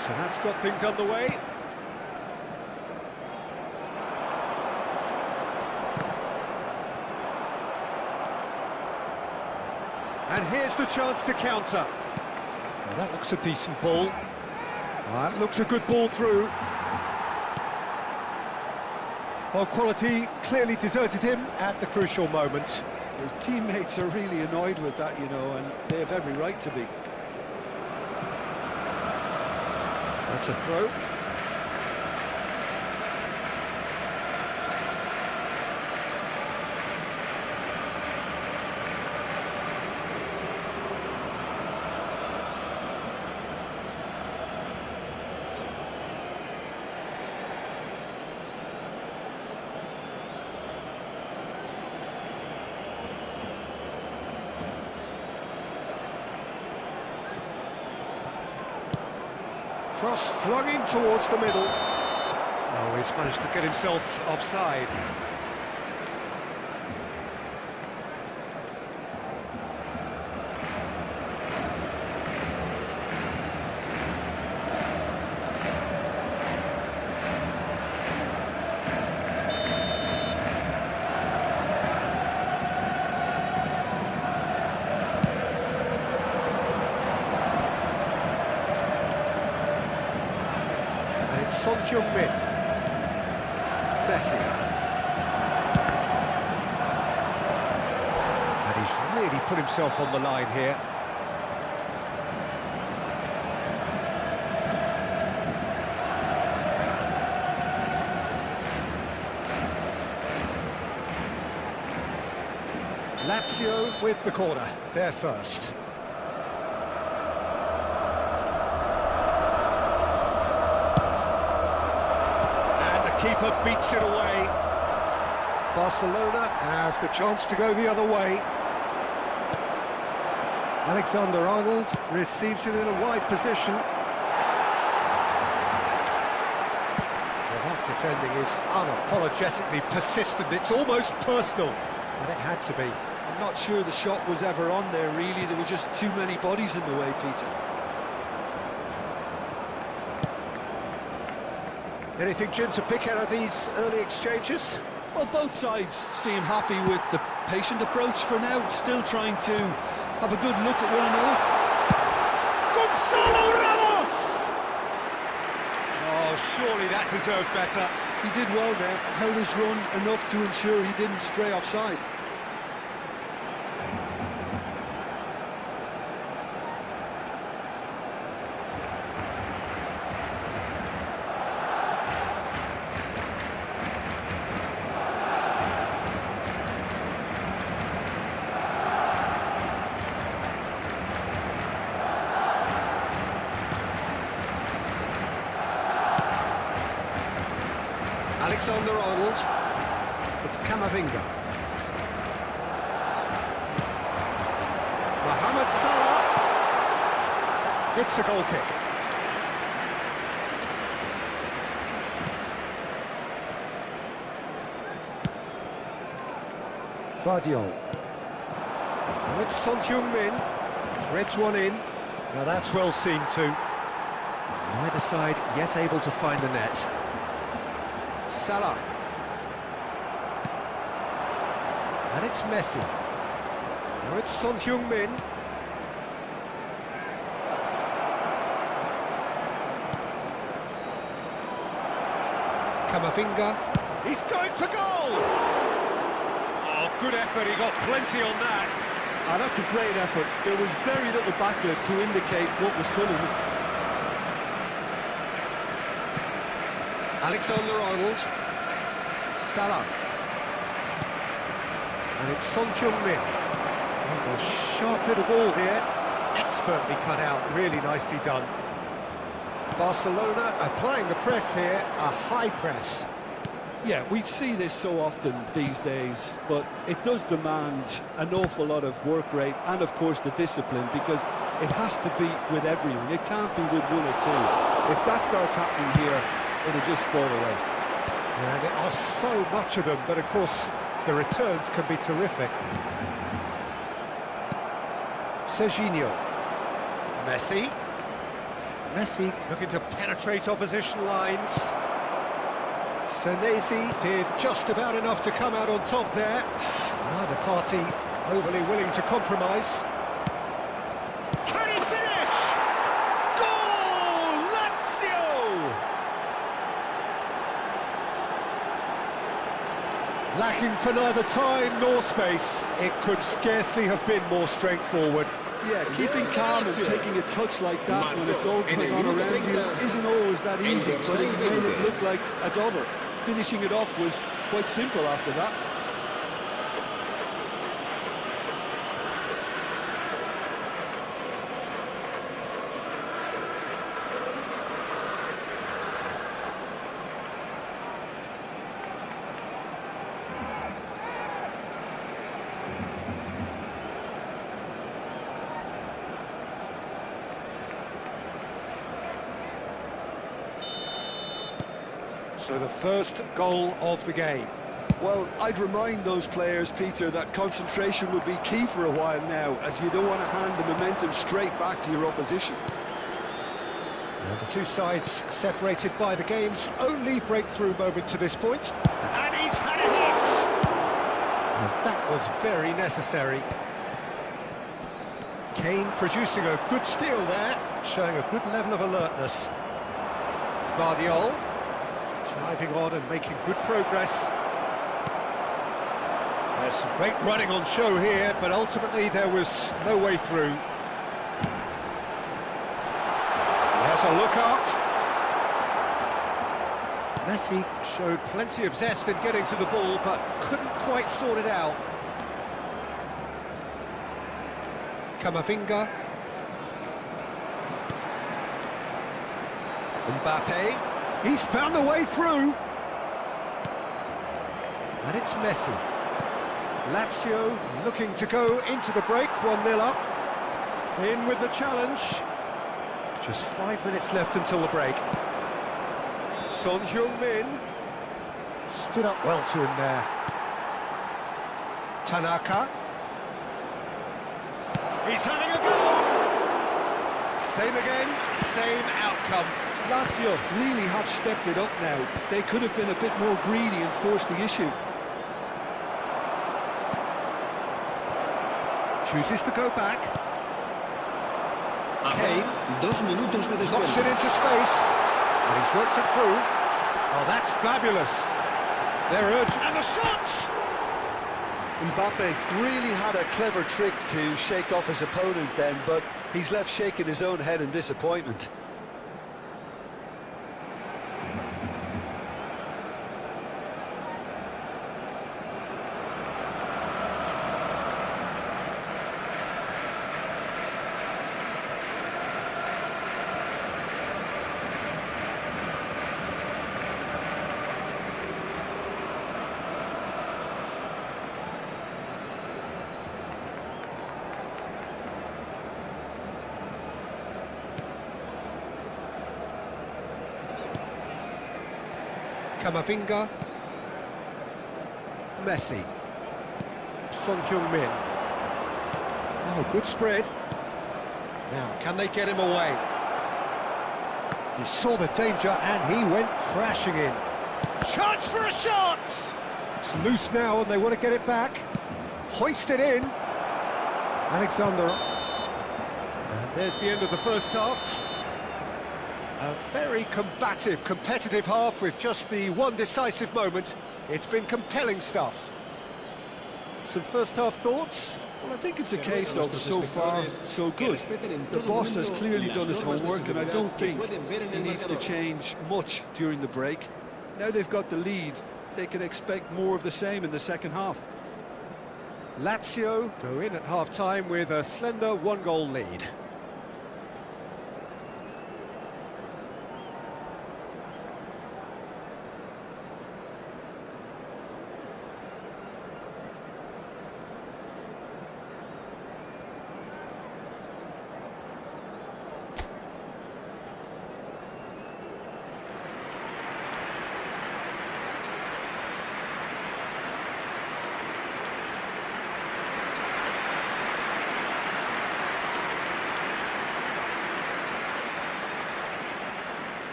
So that's got things underway. And here's the chance to counter. Well, that looks a decent ball. That looks a good ball through. Well, quality clearly deserted him at the crucial moment. His teammates are really annoyed with that, you know, and they have every right to be. That's a throw. Cross flung in towards the middle. Oh, he's managed to get himself offside. Son Heung-min. Messi. And he's really put himself on the line here. Lazio with the corner, they're first. Keeper beats it away. Barcelona have the chance to go the other way. Alexander-Arnold receives it in a wide position. Well, that defending is unapologetically persistent. It's almost personal, and it had to be. I'm not sure the shot was ever on there, really. There were just too many bodies in the way, Peter. Anything, Jim, to pick out of these early exchanges? Well, both sides seem happy with the patient approach for now, still trying to have a good look at one another. Gonzalo Ramos! that deserved better. He did well there, held his run enough to ensure he didn't stray offside. Alexander-Arnold, it's Camavinga. Mohamed Salah, it's a goal kick. Vardiol. And it's Son Heung-min, threads one in. Now that's well seen too. Neither side yet able to find the net. Salah. And it's Messi. Now it's Son Heung-min. Camavinga. He's going for goal! Oh, good effort, he got plenty on that. That's a great effort. There was very little backlift to indicate what was coming. Alexander-Arnold, Salah, and it's Son Heung-min. There's a sharp little ball here, expertly cut out, really nicely done. Barcelona applying the press here, a high press. Yeah, we see this so often these days, but it does demand an awful lot of work rate and, of course, the discipline, because it has to be with everyone. It can't be with one or two. If that starts happening here, it'll just fall away. And there are so much of them, but of course the returns can be terrific. Serginho. Messi looking to penetrate opposition lines. Senesi did just about enough to come out on top there. Neither party overly willing to compromise. Can he finish? Goal! Lazio! Lacking for neither time nor space, it could scarcely have been more straightforward. Yeah, keeping calm and taking a touch like that when it's all going on around you isn't always that easy, but he made it look like a double. Finishing it off was quite simple after that. So the first goal of the game. Well, I'd remind those players, Peter, that concentration will be key for a while now, as you don't want to hand the momentum straight back to your opposition. And the two sides separated by the game's only breakthrough moment to this point. And he's had a hit! And that was very necessary. Kane producing a good steal there, showing a good level of alertness. Vardiol driving on and making good progress. There's some great running on show here, but ultimately there was no way through. There's a look up. Messi showed plenty of zest in getting to the ball, but couldn't quite sort it out. Camavinga. Mbappe. He's found a way through. And it's Messi. Lazio looking to go into the break, 1-0 up. In with the challenge. Just 5 minutes left until the break. Son Heung-min stood up well to him there. Tanaka. He's having a go! Same again, same outcome. Lazio really have stepped it up now. They could have been a bit more greedy and forced the issue. Chooses to go back. Kane knocks it into space, and he's worked it through. Oh, that's fabulous. They're urgent. And the shots! Mbappe really had a clever trick to shake off his opponent then, but he's left shaking his own head in disappointment. Camavinga, Messi, Son Heung-min. Oh, good spread. Now, can they get him away? He saw the danger and he went crashing in. Chance for a shot! It's loose now and they want to get it back. Hoist it in. Alexander. And there's the end of the first half. A very combative, competitive half with just the one decisive moment. It's been compelling stuff. Some first-half thoughts? Well, I think it's a case of so far, so good. The boss has clearly done his homework, and I don't think he needs to change much during the break. Now they've got the lead, they can expect more of the same in the second half. Lazio go in at half-time with a slender one-goal lead.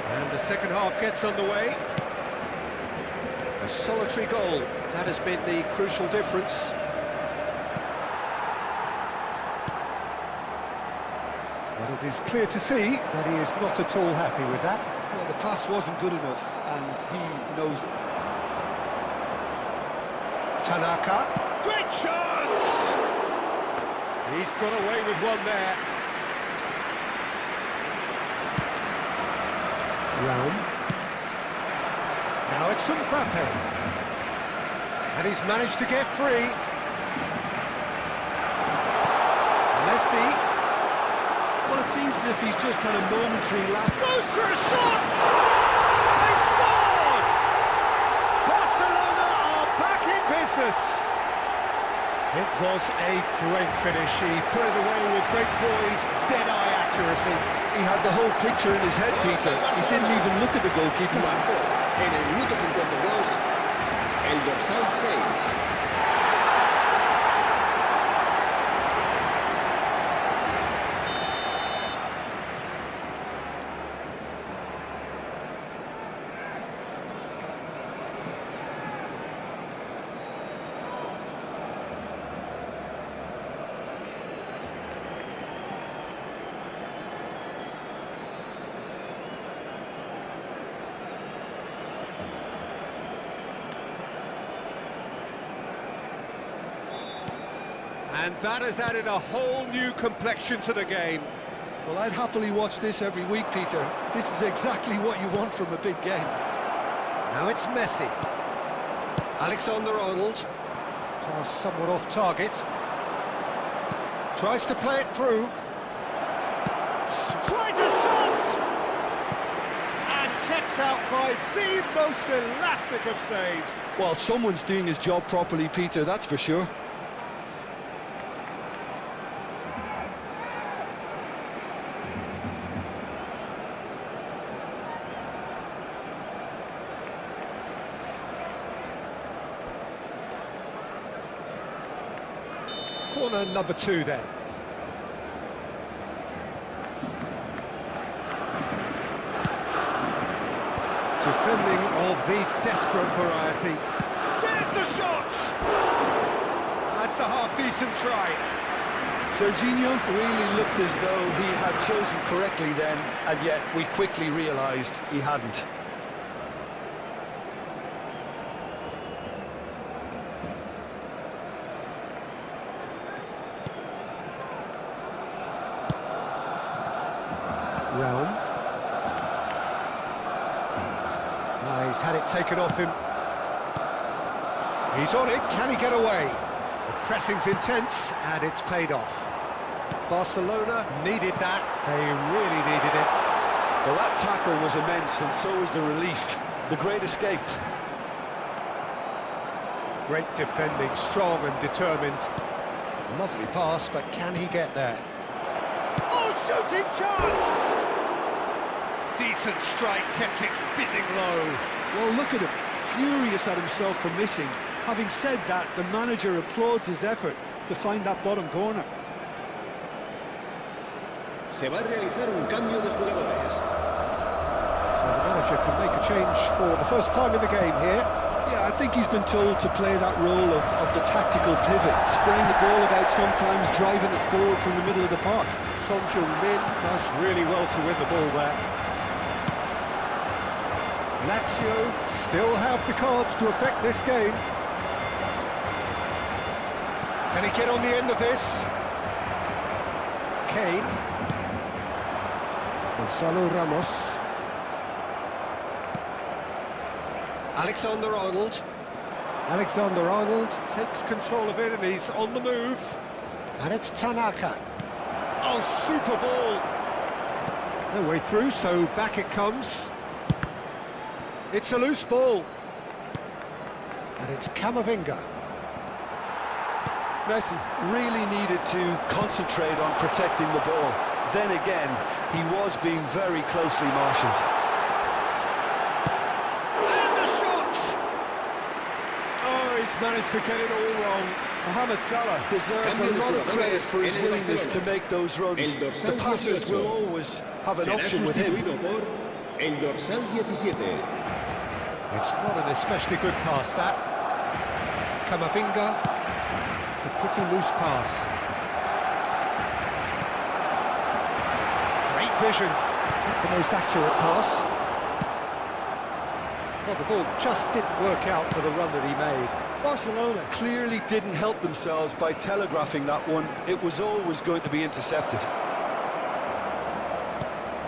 And the second half gets underway. A solitary goal, that has been the crucial difference. But it is clear to see that he is not at all happy with that. Well, the pass wasn't good enough, and he knows it. Tanaka, great chance! He's got away with one there. Realm. Now it's Mbappe. And he's managed to get free. Messi. Well, it seems as if he's just had a momentary lapse. Goes for a shot! They've scored! Barcelona are back in business. It was a great finish. He put it away with great poise, dead-eye accuracy. He had the whole picture in his head, Peter. He didn't even look at the goalkeeper. En el minuto 52, el dorsal 6. And that has added a whole new complexion to the game. Well, I'd happily watch this every week, Peter. This is exactly what you want from a big game. Now it's Messi. Alexander-Arnold. Pass somewhat off target. Tries to play it through. Tries a shot! And kept out by the most elastic of saves. Well, someone's doing his job properly, Peter, that's for sure. Corner number 2 then. Defending of the desperate variety. There's the shot! That's a half-decent try. Serginho really looked as though he had chosen correctly then, and yet we quickly realised he hadn't. Realm. He's had it taken off him. He's on it, can he get away? The pressing's intense, and it's paid off. Barcelona needed that, they really needed it. Well, that tackle was immense, and so was the relief. The great escape. Great defending, strong and determined. Lovely pass, but can he get there? Oh, shooting chance! Decent strike, kept it fizzing low. Well, look at him, furious at himself for missing. Having said that, the manager applauds his effort to find that bottom corner. Se va a realizar un cambio de jugadores. So the manager can make a change for the first time in the game here. Yeah, I think he's been told to play that role of the tactical pivot, spraying the ball about sometimes, driving it forward from the middle of the park. Son Heung-min does really well to win the ball there. Lazio still have the cards to affect this game. Can he get on the end of this? Kane. Gonzalo Ramos. Alexander-Arnold. Alexander-Arnold takes control of it and he's on the move. And it's Tanaka. Oh, super ball. No way through, so back it comes. It's a loose ball. And it's Camavinga. Messi really needed to concentrate on protecting the ball. Then again, he was being very closely marshalled. And the shot! Oh, he's managed to get it all wrong. Mohamed Salah deserves a lot of credit for his willingness to make those runs. The passers will always have an option with him. El dorsal 17. It's not an especially good pass, that. Camavinga. It's a pretty loose pass. Great vision. Not the most accurate pass. Well, the ball just didn't work out for the run that he made. Barcelona clearly didn't help themselves by telegraphing that one. It was always going to be intercepted.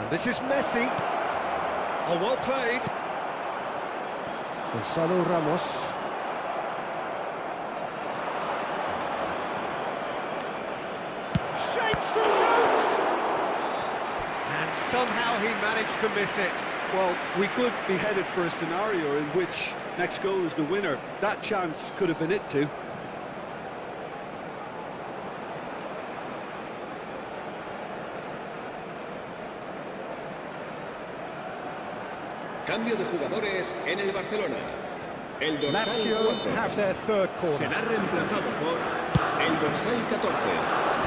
And this is Messi. Oh, well played. Gonzalo Ramos. Shapes to shoot! And somehow he managed to miss it. Well, we could be headed for a scenario in which next goal is the winner. That chance could have been it too. Cambio de jugadores en el Barcelona. El dorsal Lazio 4 have their third corner. será reemplazado por el dorsal 14.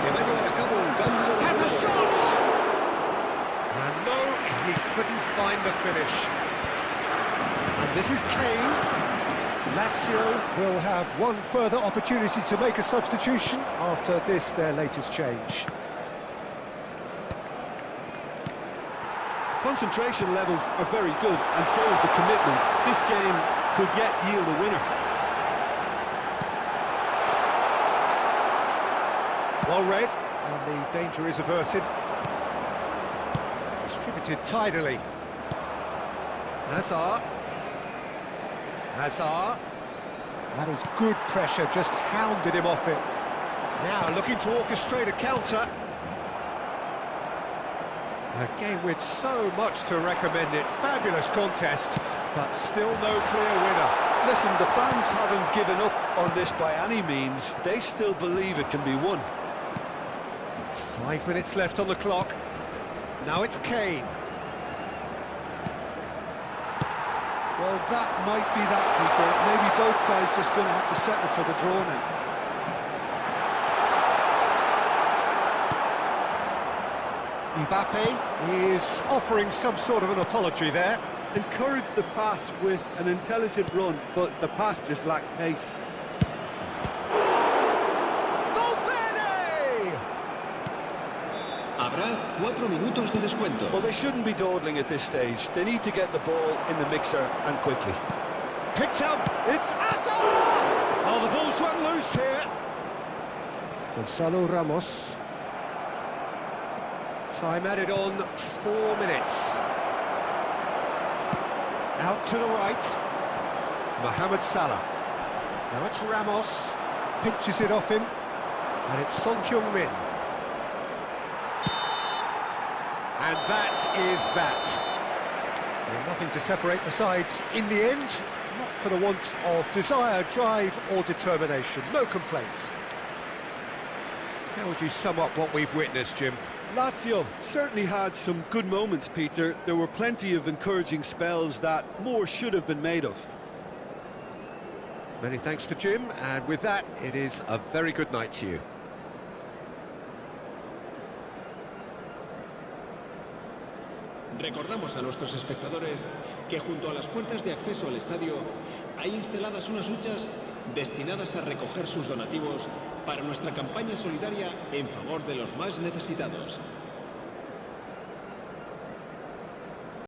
Se va a llevar a cabo un cambio de Has a jugadores. shot! And no, he couldn't find the finish. And this is Kane. Lazio will have one further opportunity to make a substitution after this, their latest change. Concentration levels are very good, and so is the commitment. This game could yet yield a winner. Well read, and the danger is averted. Distributed tidily. Hazard. Hazard. That is good pressure, just hounded him off it. Now looking to orchestrate a counter. A game with so much to recommend it. Fabulous contest, but still no clear winner. Listen, the fans haven't given up on this by any means. They still believe it can be won. 5 minutes left on the clock. Now it's Kane. Well, that might be that, Peter. Maybe both sides just going to have to settle for the draw now. Mbappe is offering some sort of an apology there. encouraged the pass with an intelligent run, but the pass just lacked pace. Valverde! Habrá 4 minutos de descuento. Well, they shouldn't be dawdling at this stage. They need to get the ball in the mixer and quickly. Picked up, it's Asa! Oh, the ball's run loose here. Gonzalo Ramos. Time added on 4 minutes. Out to the right. Mohamed Salah. Now it's Ramos. Pinches it off him. And it's Son Heung-min. And that is that. Well, nothing to separate the sides in the end. Not for the want of desire, drive or determination. No complaints. How would you sum up what we've witnessed, Jim? Lazio certainly had some good moments, Peter. There were plenty of encouraging spells that more should have been made of. Many thanks to Jim, and with that, it is a very good night to you. Recordamos a nuestros espectadores que junto a las puertas de acceso al estadio hay instaladas unas huchas destinadas a recoger sus donativos para nuestra campaña solidaria en favor de los más necesitados.